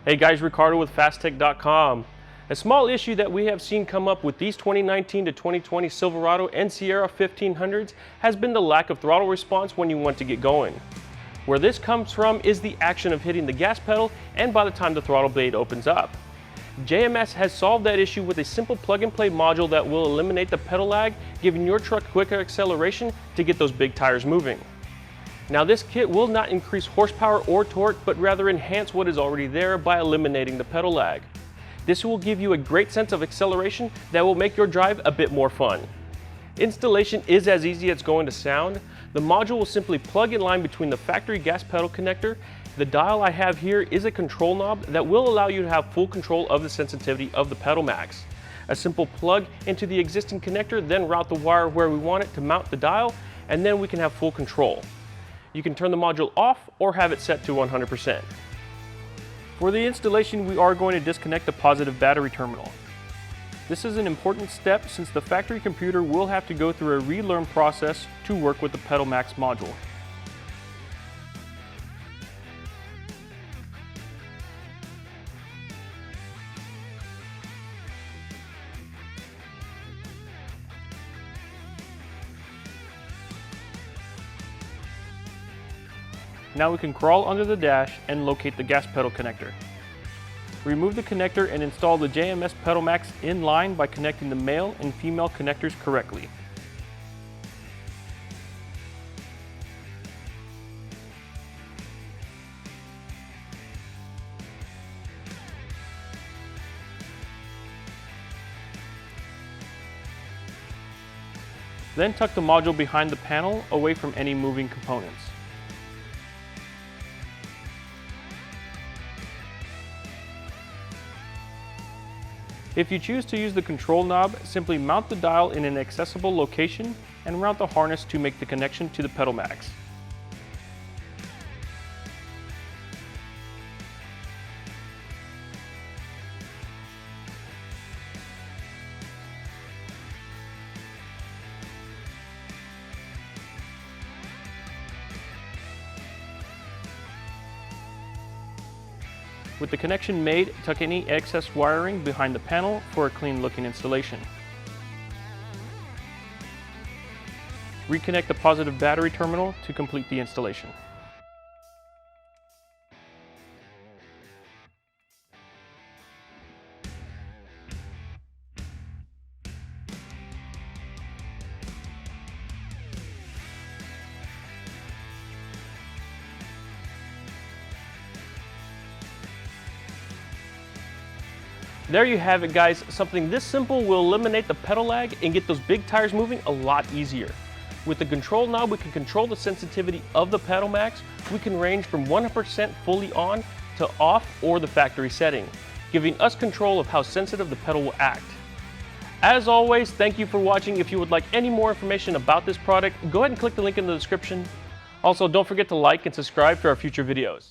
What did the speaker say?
Hey guys, Ricardo with Phastek.com. A small issue that we have seen come up with these 2019 to 2020 Silverado and Sierra 1500s has been the lack of throttle response when you want to get going. Where this comes from is the action of hitting the gas pedal and by the time the throttle blade opens up. JMS has solved that issue with a simple plug-and-play module that will eliminate the pedal lag, giving your truck quicker acceleration to get those big tires moving. Now this kit will not increase horsepower or torque, but rather enhance what is already there by eliminating the pedal lag. This will give you a great sense of acceleration that will make your drive a bit more fun. Installation is as easy as it's going to sound. The module will simply plug in line between the factory gas pedal connector. The dial I have here is a control knob that will allow you to have full control of the sensitivity of the PedalMAX. A simple plug into the existing connector, then route the wire where we want it to mount the dial, and then we can have full control. You can turn the module off or have it set to 100%. For the installation, we are going to disconnect the positive battery terminal. This is an important step since the factory computer will have to go through a relearn process to work with the PedalMAX module. Now we can crawl under the dash and locate the gas pedal connector. Remove the connector and install the JMS PedalMAX in line by connecting the male and female connectors correctly. Then tuck the module behind the panel away from any moving components. If you choose to use the control knob, simply mount the dial in an accessible location and mount the harness to make the connection to the PedalMAX. With the connection made, tuck any excess wiring behind the panel for a clean looking installation. Reconnect the positive battery terminal to complete the installation. There you have it guys, something this simple will eliminate the pedal lag and get those big tires moving a lot easier. With the control knob we can control the sensitivity of the PedalMAX. We can range from 100% fully on to off or the factory setting, giving us control of how sensitive the pedal will act. As always, thank you for watching. If you would like any more information about this product, go ahead and click the link in the description. Also, don't forget to like and subscribe for our future videos.